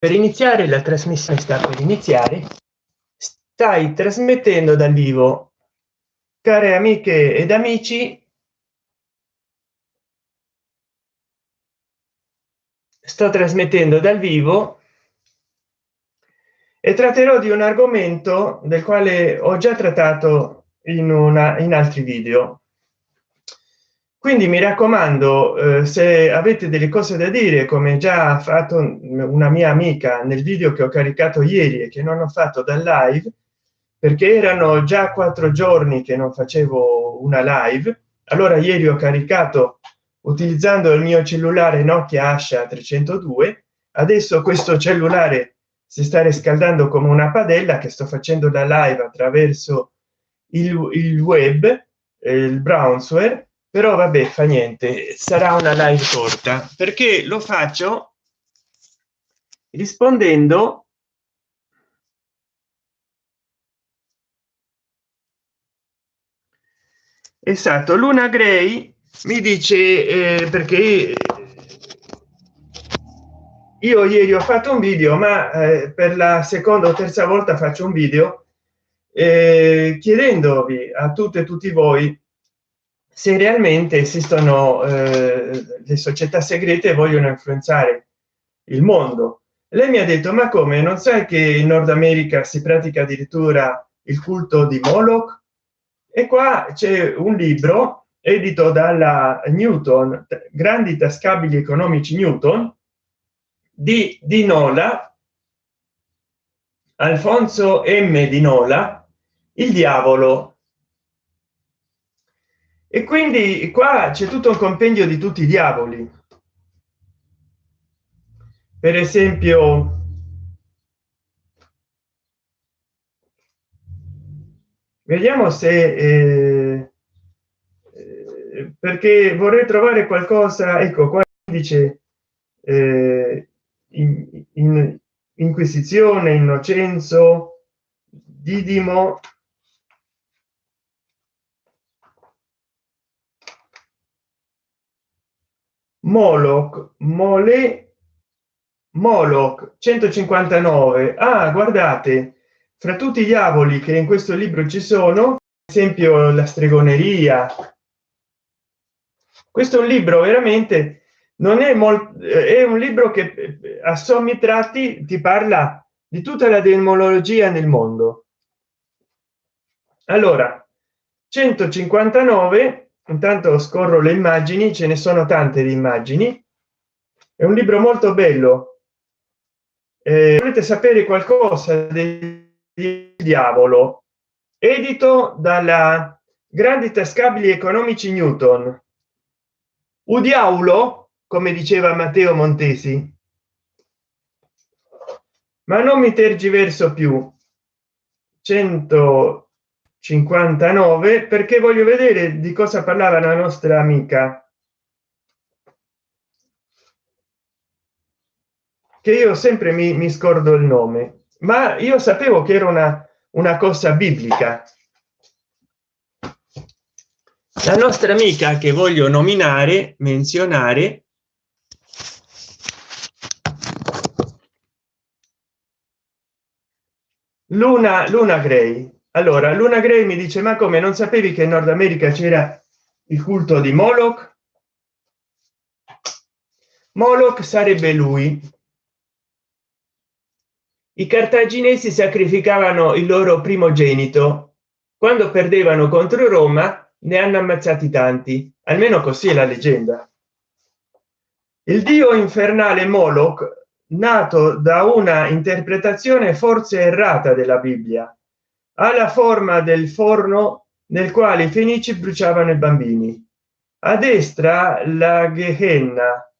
Per iniziare la trasmissione, sta per iniziare, stai trasmettendo dal vivo, care amiche ed amici. Sto trasmettendo dal vivo e tratterò di un argomento del quale ho già trattato in altri video, quindi mi raccomando, se avete delle cose da dire, come già ha fatto una mia amica nel video che ho caricato ieri e che non ho fatto dal live, perché erano già 4 giorni che non facevo una live. Allora ieri ho caricato utilizzando il mio cellulare Nokia Asha 302. Adesso questo cellulare si sta riscaldando come una padella, che sto facendo la live attraverso il web, il browser. Però vabbè, fa niente, sarà una live corta, perché lo faccio rispondendo esatto. Luna Gray mi dice perché io ieri ho fatto un video, ma per la seconda o terza volta faccio un video chiedendovi a tutte e tutti voi se realmente esistono le società segrete e vogliono influenzare il mondo. Lei mi ha detto: ma come, non sai che in Nord America si pratica addirittura il culto di Moloch? E qua c'è un libro edito dalla Newton, Grandi tascabili economici Newton, di Nola, Alfonso M. di Nola, Il diavolo. E quindi qua c'è tutto un compendio di tutti i diavoli. Per esempio, vediamo se perché vorrei trovare qualcosa. Ecco qua, dice inquisizione, Innocenzo, Didimo, Moloch, Moloch 159. Ah, guardate, fra tutti i diavoli che in questo libro ci sono, per esempio la stregoneria. Questo è un libro veramente, non è molto, è un libro che a sommi tratti ti parla di tutta la demologia nel mondo. Allora, 159, intanto scorro le immagini, ce ne sono tante di immagini. È un libro molto bello. Volete sapere qualcosa del diavolo? Edito dalla Grandi tascabili economici Newton. Udiaulo, come diceva Matteo Montesi. Ma non mi tergiverso più. 159, perché voglio vedere di cosa parlava la nostra amica, che io sempre mi scordo il nome, ma io sapevo che era una cosa biblica. La nostra amica che voglio nominare, menzionare, Luna Gray. Allora, Luna Gray mi dice: ma come, non sapevi che in Nord America c'era il culto di Moloch? Moloch sarebbe lui. I cartaginesi sacrificavano il loro primogenito. Quando perdevano contro Roma ne hanno ammazzati tanti, almeno così è la leggenda. Il dio infernale Moloch, nato da una interpretazione forse errata della Bibbia, ha la forma del forno nel quale i fenici bruciavano i bambini. A destra la Gehenna.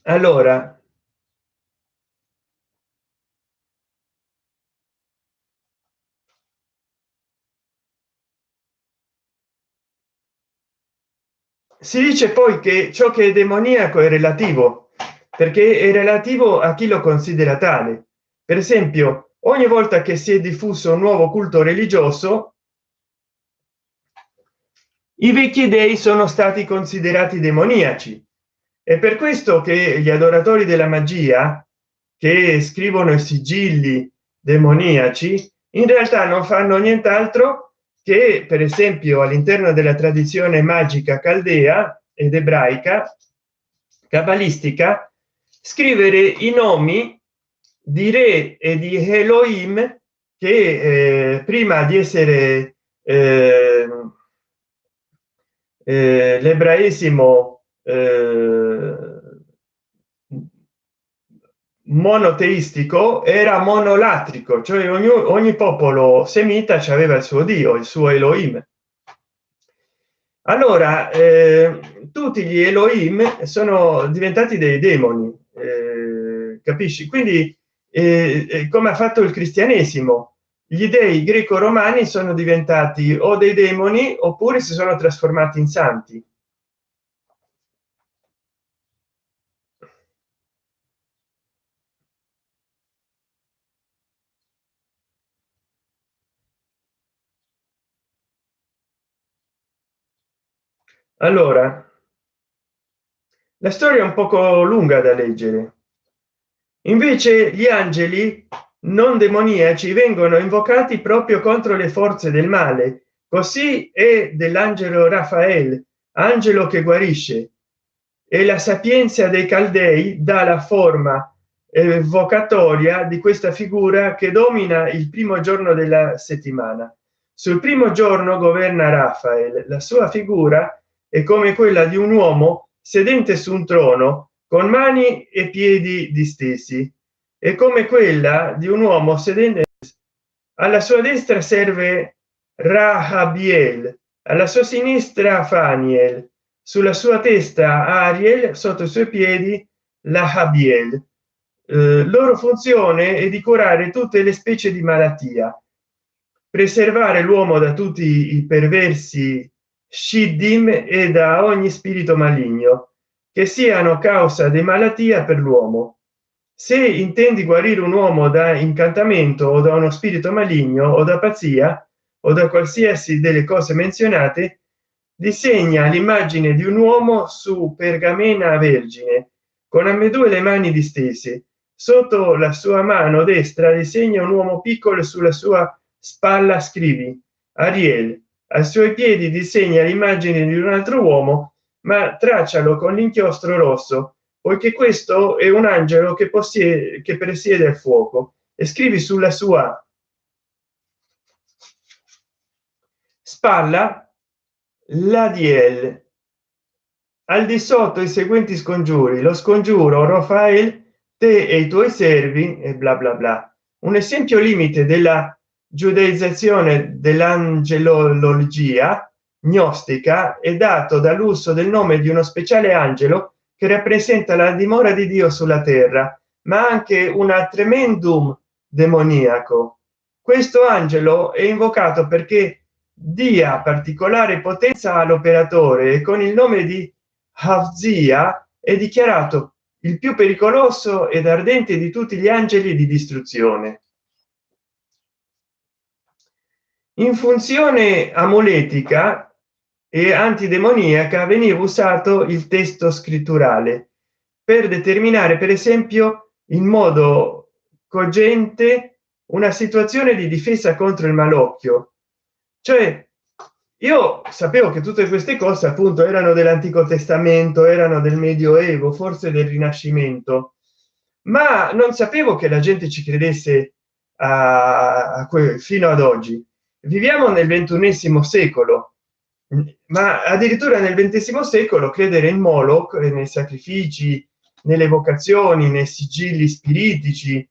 Allora, si dice poi che ciò che è demoniaco è relativo, perché è relativo a chi lo considera tale. Per esempio, ogni volta che si è diffuso un nuovo culto religioso, i vecchi dei sono stati considerati demoniaci È per questo che gli adoratori della magia che scrivono i sigilli demoniaci in realtà non fanno nient'altro che, per esempio, all'interno della tradizione magica caldea ed ebraica cabalistica, scrivere i nomi di re e di Elohim che prima di essere l'ebraesimo monoteistico era monolatrico, cioè ogni popolo semita aveva il suo dio, il suo Elohim. Allora tutti gli Elohim sono diventati dei demoni, capisci? Quindi come ha fatto il cristianesimo, gli dei greco-romani sono diventati o dei demoni oppure si sono trasformati in santi. Allora la storia è un poco lunga da leggere. Invece gli angeli non demoniaci vengono invocati proprio contro le forze del male, così è dell'angelo Raffaele, angelo che guarisce, e la sapienza dei caldei dà la forma evocatoria di questa figura che domina il primo giorno della settimana. Sul primo giorno governa Raffaele, la sua figura è come quella di un uomo sedente su un trono con mani e piedi distesi, è come quella di un uomo sedente. Alla sua destra serve Rahabiel, alla sua sinistra Faniel, sulla sua testa Ariel, sotto i suoi piedi Lahabiel. Loro funzione è di curare tutte le specie di malattia, preservare l'uomo da tutti i perversi Shiddim e da ogni spirito maligno che siano causa di malattia per l'uomo. Se intendi guarire un uomo da incantamento o da uno spirito maligno o da pazzia o da qualsiasi delle cose menzionate, disegna l'immagine di un uomo su pergamena vergine con ambedue le mani distese. Sotto la sua mano destra disegna un uomo piccolo, sulla sua spalla scrivi Ariel, ai suoi piedi disegna l'immagine di un altro uomo, ma traccialo con l'inchiostro rosso, poiché questo è un angelo che possiede, che presiede il fuoco, e scrivi sulla sua spalla Ladiel. Al di sotto i seguenti scongiuri: lo scongiuro Rafael, te e i tuoi servi e bla bla bla. Un esempio limite della giudaizzazione dell'angelologia gnostica è dato dall'uso del nome di uno speciale angelo che rappresenta la dimora di Dio sulla terra, ma anche una tremendum demoniaco. Questo angelo è invocato perché dia particolare potenza all'operatore e con il nome di Havzia è dichiarato il più pericoloso ed ardente di tutti gli angeli di distruzione. In funzione amuletica e antidemoniaca veniva usato il testo scritturale per determinare, per esempio, in modo cogente una situazione di difesa contro il malocchio. Cioè, io sapevo che tutte queste cose appunto erano dell'Antico Testamento, erano del Medioevo, forse del Rinascimento, ma non sapevo che la gente ci credesse fino ad oggi. Viviamo nel XXI secolo, ma addirittura nel XX secolo credere in Moloch, nei sacrifici, nelle vocazioni, nei sigilli spiritici,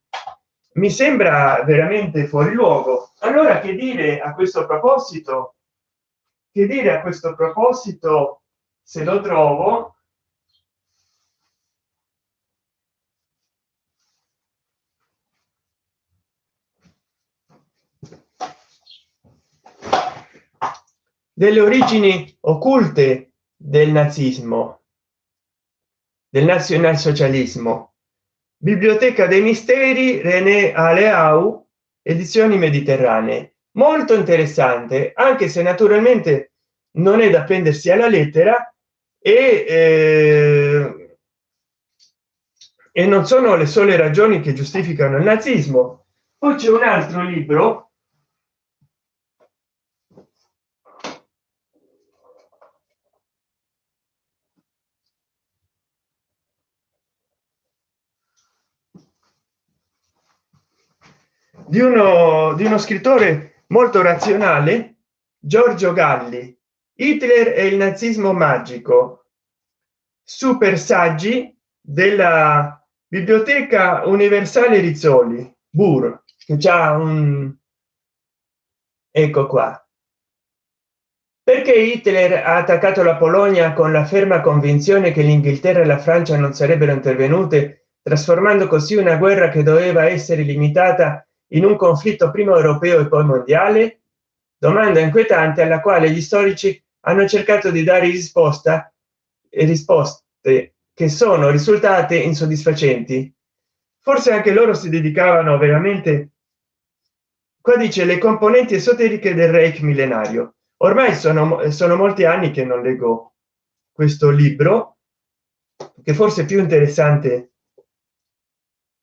mi sembra veramente fuori luogo. Allora, che dire a questo proposito? Che dire a questo proposito, se lo trovo, delle origini occulte del nazismo, del nazionalsocialismo. Biblioteca dei misteri, René Aleau, edizioni mediterranee. Molto interessante, anche se naturalmente non è da prendersi alla lettera, e e non sono le sole ragioni che giustificano il nazismo. Poi c'è un altro libro di uno scrittore molto razionale, Giorgio Galli, Hitler e il nazismo magico, super saggi della Biblioteca Universale Rizzoli, Bur, che c'ha un, ecco qua. Perché Hitler ha attaccato la Polonia con la ferma convinzione che l'Inghilterra e la Francia non sarebbero intervenute, trasformando così una guerra che doveva essere limitata in un conflitto prima europeo e poi mondiale? Domanda inquietante alla quale gli storici hanno cercato di dare risposta e risposte che sono risultate insoddisfacenti. Forse anche loro si dedicavano veramente, qua dice, le componenti esoteriche del Reich millenario. Ormai sono molti anni che non leggo questo libro, che forse è più interessante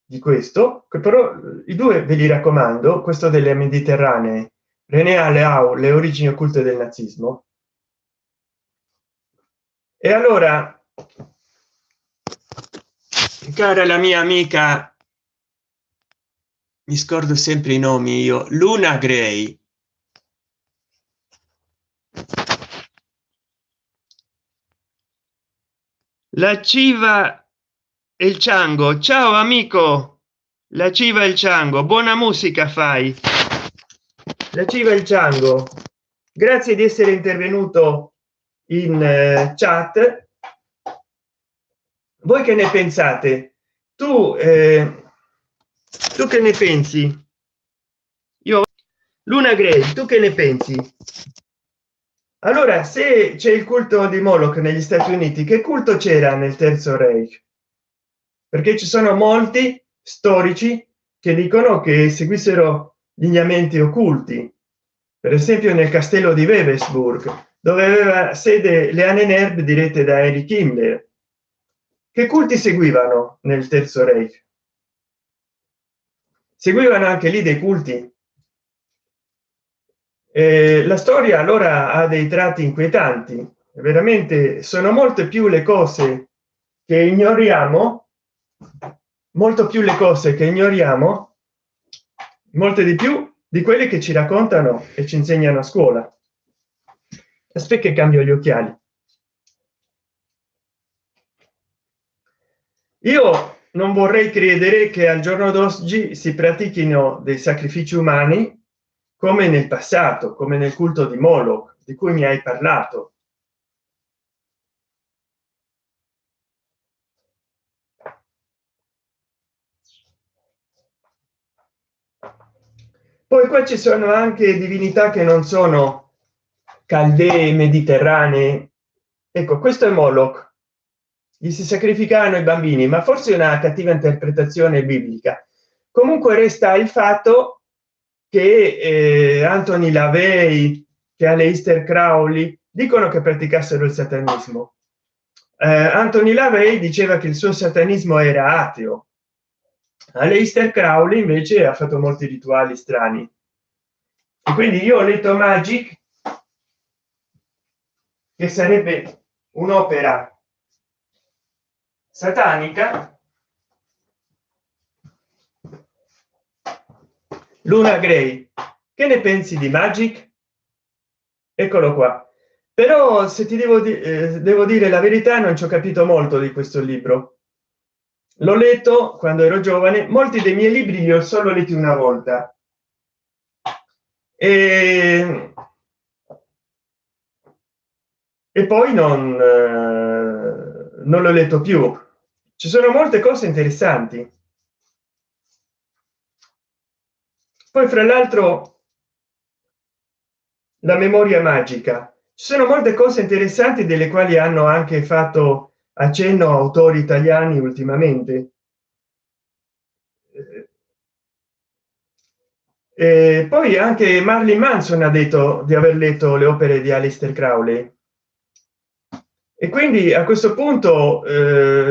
di questo, che però i due ve li raccomando, questo delle Mediterranee, René Aleau, le origini occulte del nazismo. E allora, cara la mia amica, mi scordo sempre i nomi io, Luna Gray, la Civa e il Ciango, ciao amico, la Civa e il Ciango, buona musica fai, la Civa e il Ciango, grazie di essere intervenuto in chat. Voi che ne pensate? Tu tu che ne pensi? Io, Luna Gray, tu che ne pensi? Allora, se c'è il culto di Moloch negli Stati Uniti, che culto c'era nel Terzo Reich? Perché ci sono molti storici che dicono che seguissero lineamenti occulti, per esempio nel castello di Wewelsburg, dove aveva sede le Ahnenerbe dirette da Erich Himmler. Che culti seguivano nel Terzo Reich? Seguivano anche lì dei culti. La storia allora ha dei tratti inquietanti, veramente sono molte più le cose che ignoriamo, molto più le cose che ignoriamo, molte di più di quelle che ci raccontano e ci insegnano a scuola. Aspetta che cambio gli occhiali. Io non vorrei credere che al giorno d'oggi si pratichino dei sacrifici umani come nel passato, come nel culto di Moloch di cui mi hai parlato. Poi qua ci sono anche divinità che non sono caldee mediterranee. Ecco, questo è Moloch, gli si sacrificano i bambini, ma forse è una cattiva interpretazione biblica. Comunque resta il fatto che Anthony Lavey, che Aleister Crowley dicono che praticassero il satanismo. Anthony Lavey diceva che il suo satanismo era ateo. Aleister Crowley invece ha fatto molti rituali strani. E quindi io ho letto Magic, che sarebbe un'opera satanica. Luna Gray, che ne pensi di Magic? Eccolo qua. Però se ti devo dire la verità, non ci ho capito molto di questo libro. L'ho letto quando ero giovane, molti dei miei libri li ho solo letti una volta e poi non l'ho letto più. Ci sono molte cose interessanti. Poi fra l'altro la memoria magica, ci sono molte cose interessanti delle quali hanno anche fatto accenno autori italiani ultimamente. Poi anche Marilyn Manson ha detto di aver letto le opere di Aleister Crowley. E quindi a questo punto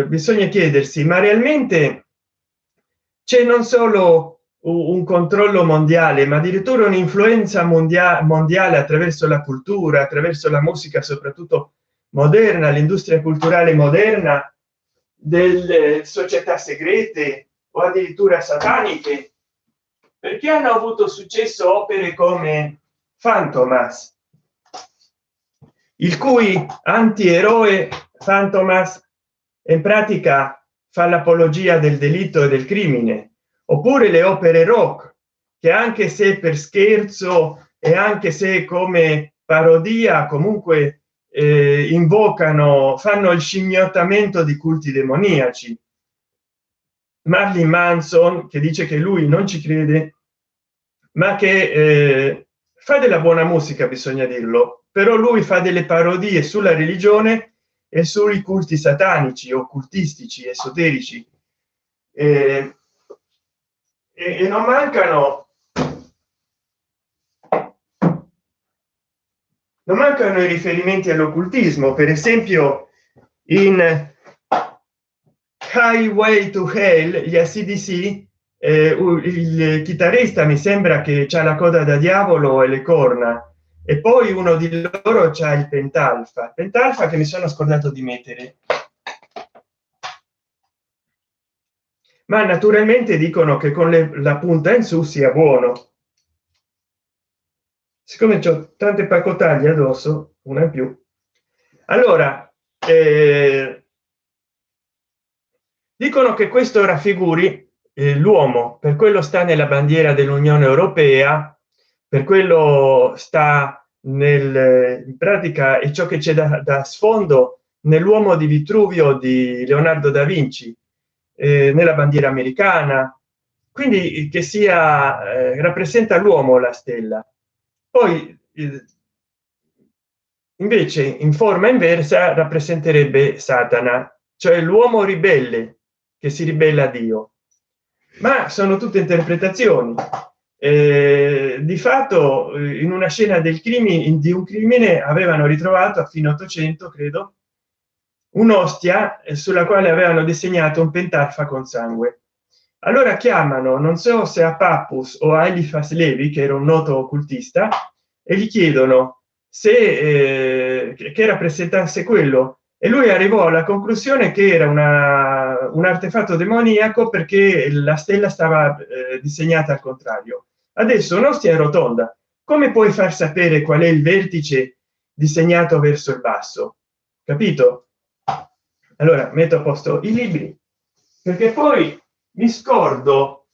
bisogna chiedersi, ma realmente c'è non solo un controllo mondiale, ma addirittura un'influenza mondiale attraverso la cultura, attraverso la musica, soprattutto moderna, l'industria culturale moderna, delle società segrete o addirittura sataniche, perché hanno avuto successo opere come Fantomas, il cui antieroe Fantomas in pratica fa l'apologia del delitto e del crimine, oppure le opere rock, che anche se per scherzo e anche se come parodia comunque invocano, fanno il scimmiottamento di culti demoniaci. Marilyn Manson, che dice che lui non ci crede, ma che fa della buona musica, bisogna dirlo, però lui fa delle parodie sulla religione e sui culti satanici, occultistici, esoterici, e non mancano i riferimenti all'occultismo, per esempio in Highway to Hell gli AC/DC, il chitarrista mi sembra che c'ha la coda da diavolo e le corna, e poi uno di loro c'ha il pentalfa che mi sono scordato di mettere, ma naturalmente dicono che con la punta in su sia buono. Siccome c'ho tante pacotaglie addosso, una in più, allora dicono che questo raffiguri l'uomo, per quello sta nella bandiera dell'Unione Europea, per quello sta in pratica, e ciò che c'è da sfondo nell'uomo di Vitruvio di Leonardo da Vinci, nella bandiera americana, quindi che sia rappresenta l'uomo la stella. Poi invece in forma inversa rappresenterebbe Satana, cioè l'uomo ribelle che si ribella a Dio, ma sono tutte interpretazioni. Di fatto in una scena del crimine, di un crimine, avevano ritrovato a fine 800 credo un'ostia sulla quale avevano disegnato un pentarfa con sangue. Allora chiamano, non so se a Pappus o a Eliphas Levi, che era un noto occultista, e gli chiedono se che rappresentasse quello, e lui arrivò alla conclusione che era un artefatto demoniaco, perché la stella stava disegnata al contrario. Adesso un'ostia è rotonda, come puoi far sapere qual è il vertice disegnato verso il basso? Capito? Allora metto a posto i libri, perché poi mi scordo,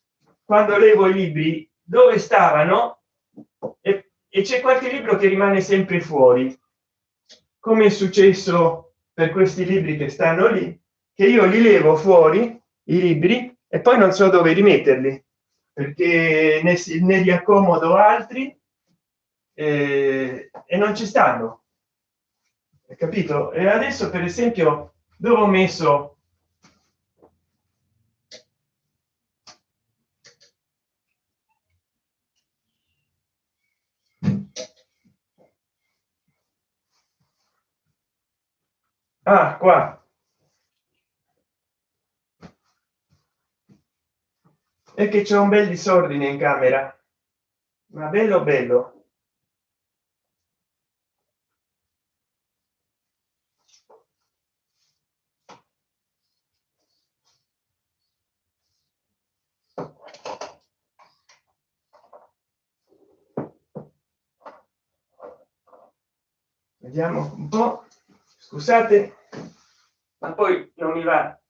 quando leggo i libri, dove stavano, e c'è qualche libro che rimane sempre fuori, come è successo per questi libri che stanno lì, che io li levo fuori i libri e poi non so dove rimetterli, perché ne li accomodo altri e non ci stanno, capito? E adesso per esempio dove ho messo qua, è che c'è un bel disordine in camera, ma bello bello. Vediamo un po', scusate, ma poi non mi va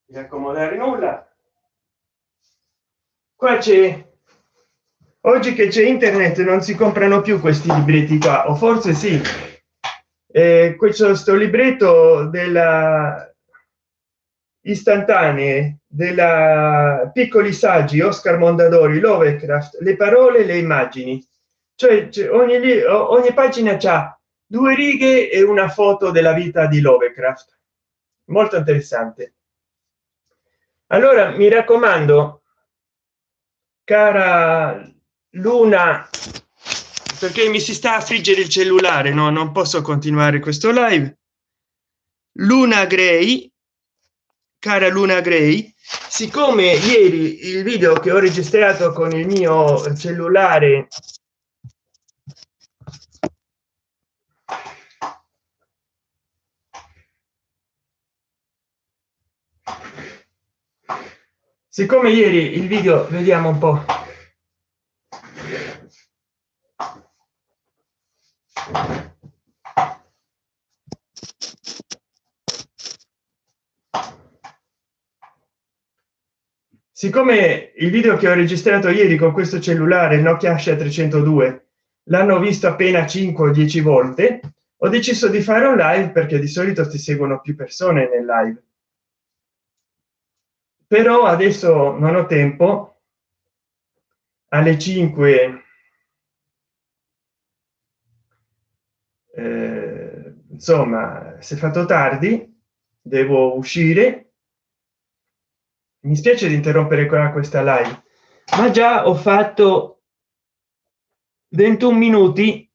di accomodare nulla. Qua c'è, oggi che c'è internet non si comprano più questi libretti qua, o forse sì. Questo sto libretto della istantanee, della piccoli saggi Oscar Mondadori, Lovecraft, le parole, le immagini, cioè ogni pagina c'ha due righe e una foto della vita di Lovecraft, molto interessante. Allora mi raccomando, cara Luna perché mi si sta a friggere il cellulare, no, non posso continuare questo live. Luna Gray, cara Luna Gray, siccome ieri il video che ho registrato con il mio cellulare siccome ieri il video, vediamo un po', siccome il video che ho registrato ieri con questo cellulare Nokia Asha 302 l'hanno visto appena 5 o 10 volte, ho deciso di fare un live perché di solito ti seguono più persone nel live, però adesso non ho tempo. Alle 5 insomma, si è fatto tardi, devo uscire. Mi spiace di interrompere qua questa live, ma già ho fatto 21 minuti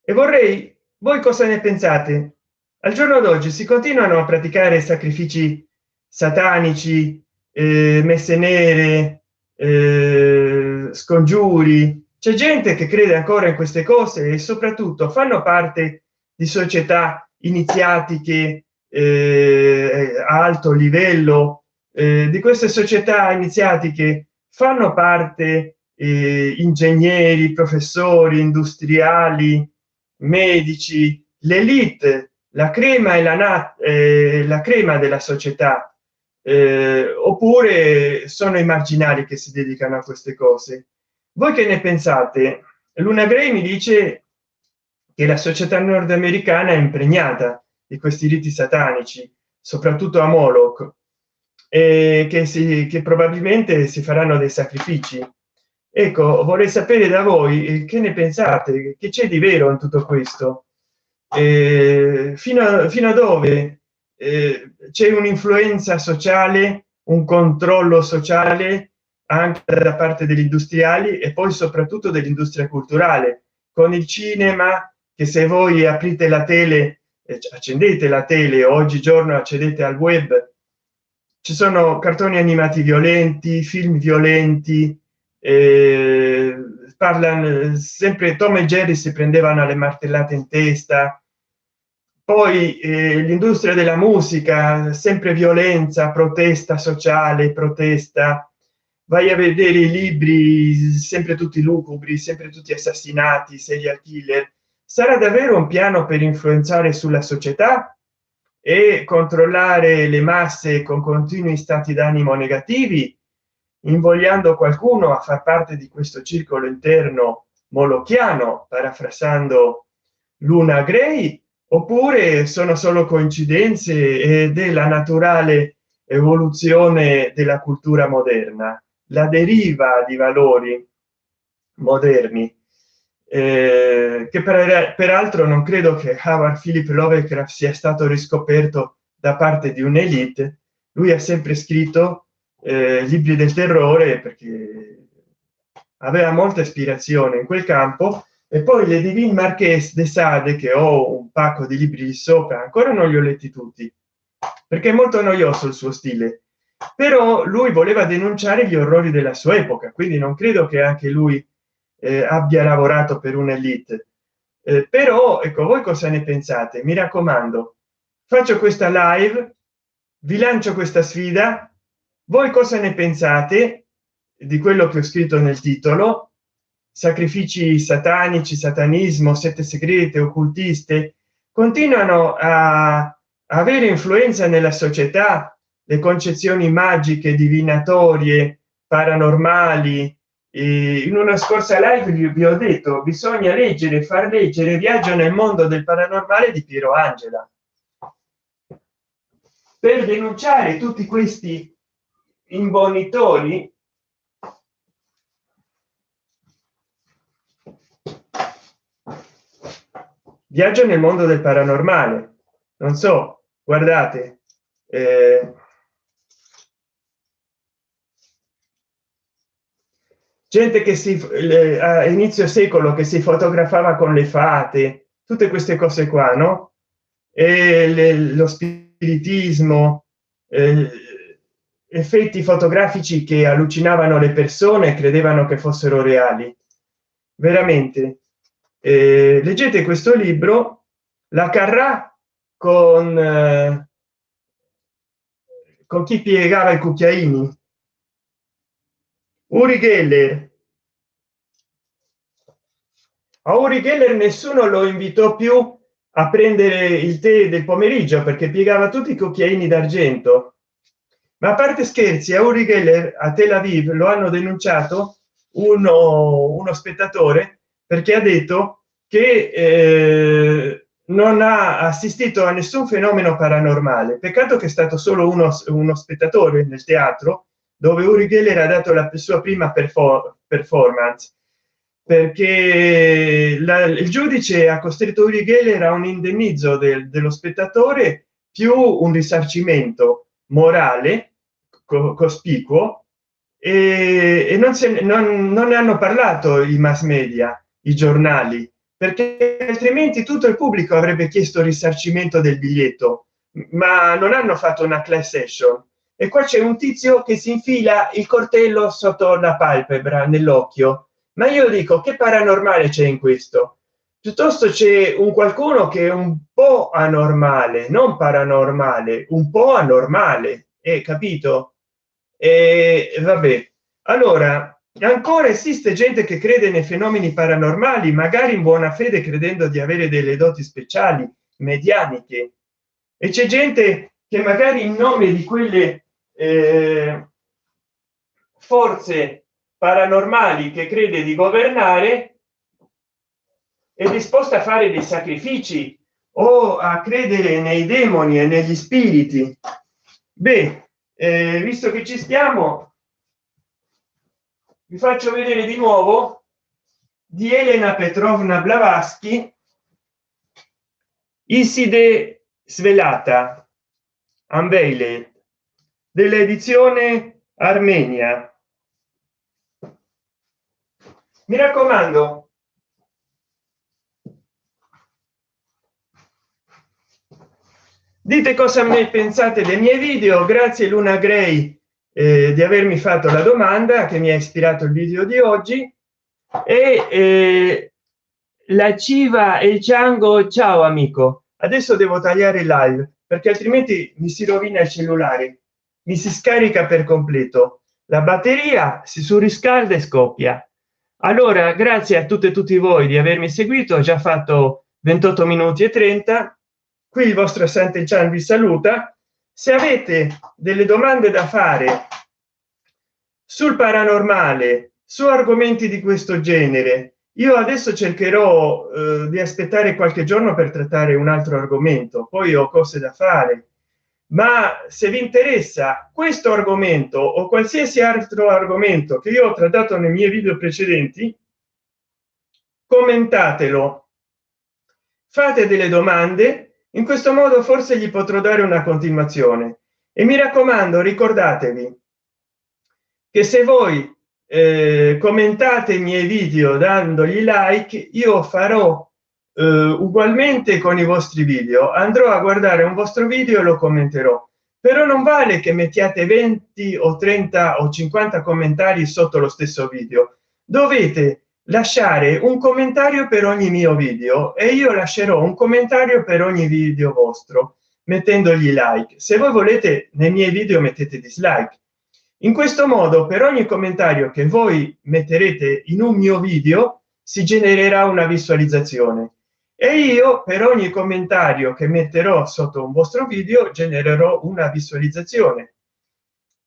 e vorrei, voi cosa ne pensate? Al giorno d'oggi si continuano a praticare sacrifici satanici, messe nere, scongiuri. C'è gente che crede ancora in queste cose e soprattutto fanno parte di società iniziatiche a alto livello. Di queste società iniziatiche fanno parte ingegneri, professori, industriali, medici, l'elite, la crema e la crema della società, oppure sono i marginali che si dedicano a queste cose. Voi che ne pensate? Luna Gray mi dice che la società nordamericana è impregnata di questi riti satanici, soprattutto a Moloch, e che probabilmente si faranno dei sacrifici. Ecco, vorrei sapere da voi che ne pensate, che c'è di vero in tutto questo, fino a dove c'è un'influenza sociale, un controllo sociale anche da parte degli industriali e poi soprattutto dell'industria culturale, con il cinema, che se voi aprite la tele, accendete la tele, oggigiorno accedete al web, ci sono cartoni animati violenti, film violenti, parlano sempre. Tom e Jerry si prendevano alle martellate in testa. Poi l'industria della musica, sempre violenza, protesta sociale, protesta. Vai a vedere i libri, sempre tutti lucubri, sempre tutti assassinati, serial killer. Sarà davvero un piano per influenzare sulla società e controllare le masse con continui stati d'animo negativi, invogliando qualcuno a far parte di questo circolo interno molochiano, parafrasando Luna Gray, oppure sono solo coincidenze ed è la naturale evoluzione della cultura moderna, la deriva di valori moderni, che peraltro non credo che Howard Philip Lovecraft sia stato riscoperto da parte di un'elite. Lui ha sempre scritto libri del terrore perché aveva molta ispirazione in quel campo. E poi le Divine Marqués de Sade, che ho un pacco di libri di sopra, ancora non li ho letti tutti perché è molto noioso il suo stile, però lui voleva denunciare gli orrori della sua epoca, quindi non credo che anche lui abbia lavorato per un'elite. Però ecco, voi cosa ne pensate? Mi raccomando, faccio questa live, vi lancio questa sfida. Voi cosa ne pensate di quello che ho scritto nel titolo? Sacrifici satanici, satanismo, sette segrete, occultiste continuano a avere influenza nella società. Le concezioni magiche, divinatorie, paranormali. In una scorsa live vi ho detto bisogna leggere, far leggere Viaggio nel mondo del paranormale di Piero Angela per denunciare tutti questi imbonitori. Viaggio nel mondo del paranormale, non so, guardate, gente che a inizio secolo che si fotografava con le fate, tutte queste cose qua, no? E lo spiritismo, eh, effetti fotografici che allucinavano le persone e credevano che fossero reali. Veramente, leggete questo libro, la Carrà con chi piegava i cucchiaini, Uri Geller. A Uri Geller nessuno lo invitò più a prendere il tè del pomeriggio perché piegava tutti i cucchiaini d'argento. Ma a parte scherzi, a Uri Geller a Tel Aviv lo hanno denunciato uno spettatore perché ha detto che non ha assistito a nessun fenomeno paranormale. Peccato che è stato solo uno spettatore nel teatro dove Uri Geller ha dato la sua prima performance, perché il giudice ha costretto Uri Geller a un indennizzo dello spettatore più un risarcimento morale cospicuo, e non ne hanno parlato i mass media, i giornali, perché altrimenti tutto il pubblico avrebbe chiesto il risarcimento del biglietto, ma non hanno fatto una class action. E qua c'è un tizio che si infila il coltello sotto la palpebra, nell'occhio. Ma io dico, che paranormale c'è in questo? Piuttosto c'è un qualcuno che è un po' anormale, non paranormale, un po' anormale, capito? E vabbè, allora ancora esiste gente che crede nei fenomeni paranormali, magari in buona fede, credendo di avere delle doti speciali medianiche, e c'è gente che magari in nome di quelle forze paranormali che crede di governare è disposta a fare dei sacrifici o a credere nei demoni e negli spiriti. Beh, visto che ci stiamo, vi faccio vedere di nuovo di Elena Petrovna Blavatsky, Iside Svelata, Unveiled, dell'edizione Armenia. Mi raccomando, dite cosa ne pensate dei miei video. Grazie Luna Gray di avermi fatto la domanda che mi ha ispirato il video di oggi. E la Civa e il Ciango, ciao amico, adesso devo tagliare il live perché altrimenti mi si rovina il cellulare, mi si scarica per completo, la batteria si surriscalda e scoppia. Allora, grazie a tutte e tutti voi di avermi seguito. Ho già fatto 28 minuti e 30. Qui il vostro Sant'Elcian vi saluta. Se avete delle domande da fare sul paranormale, su argomenti di questo genere, io adesso cercherò di aspettare qualche giorno per trattare un altro argomento, poi ho cose da fare. Ma se vi interessa questo argomento o qualsiasi altro argomento che io ho trattato nei miei video precedenti, commentatelo, fate delle domande, in questo modo forse gli potrò dare una continuazione. E mi raccomando, ricordatevi che se voi commentate i miei video dandogli like, io farò ugualmente con i vostri video, andrò a guardare un vostro video e lo commenterò. Però non vale che mettiate 20 o 30 o 50 commentari sotto lo stesso video, dovete lasciare un commentario per ogni mio video e io lascerò un commentario per ogni video vostro mettendogli like. Se voi volete nei miei video mettete dislike. In questo modo per ogni commentario che voi metterete in un mio video si genererà una visualizzazione e io per ogni commentario che metterò sotto un vostro video genererò una visualizzazione.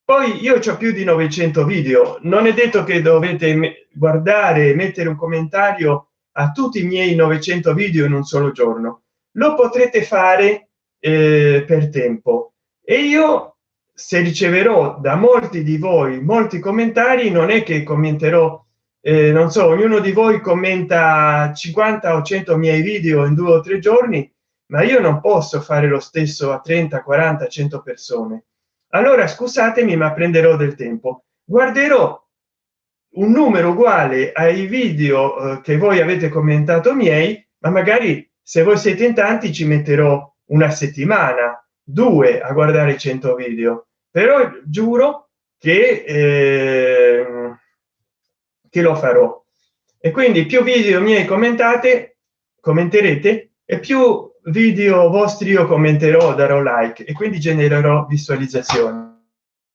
Poi io ho più di 900 video, non è detto che dovete guardare e mettere un commentario a tutti i miei 900 video in un solo giorno, lo potrete fare per tempo. E io, se riceverò da molti di voi molti commentari, non è che commenterò non so, ognuno di voi commenta 50 o 100 miei video in 2 o 3 giorni, ma io non posso fare lo stesso a 30, 40, 100 persone. Allora scusatemi, ma prenderò del tempo, guarderò un numero uguale ai video che voi avete commentato miei, ma magari se voi siete in tanti ci metterò una settimana, due a guardare 100 video, però giuro che lo farò. E quindi più video miei commenterete e più video vostri io commenterò, darò like e quindi genererò visualizzazioni.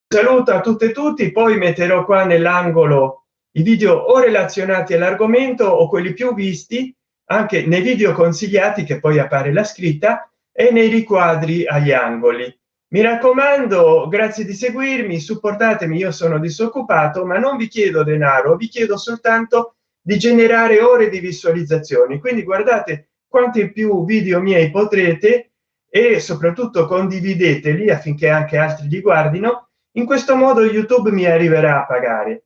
Saluto a tutte e tutti, poi metterò qua nell'angolo i video o relazionati all'argomento o quelli più visti, anche nei video consigliati che poi appare la scritta, e nei riquadri agli angoli. Mi raccomando, grazie di seguirmi, supportatemi, io sono disoccupato, ma non vi chiedo denaro, vi chiedo soltanto di generare ore di visualizzazioni. Quindi guardate quanti più video miei potrete e soprattutto condivideteli affinché anche altri li guardino. In questo modo YouTube mi arriverà a pagare,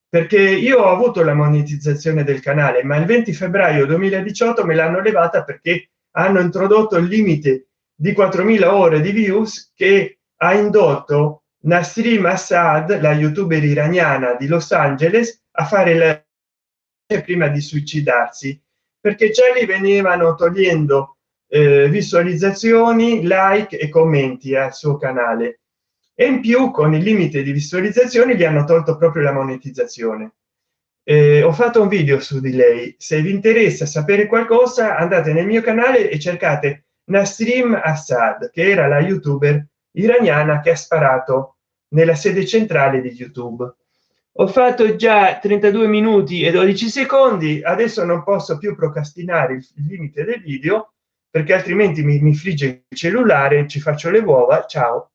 perché io ho avuto la monetizzazione del canale, ma il 20 febbraio 2018 me l'hanno levata perché hanno introdotto il limite di 4.000 ore di views che ha indotto Nasrin Assad, la youtuber iraniana di Los Angeles, a fare la prima di suicidarsi, perché già gli venivano togliendo visualizzazioni, like e commenti al suo canale, e in più con il limite di visualizzazioni gli hanno tolto proprio la monetizzazione. Ho fatto un video su di lei, se vi interessa sapere qualcosa andate nel mio canale e cercate Nasrin Assad, che era la youtuber iraniana che ha sparato nella sede centrale di YouTube. Ho fatto già 32 minuti e 12 secondi, adesso non posso più procrastinare il limite del video perché altrimenti mi frigge il cellulare, ci faccio le uova. Ciao.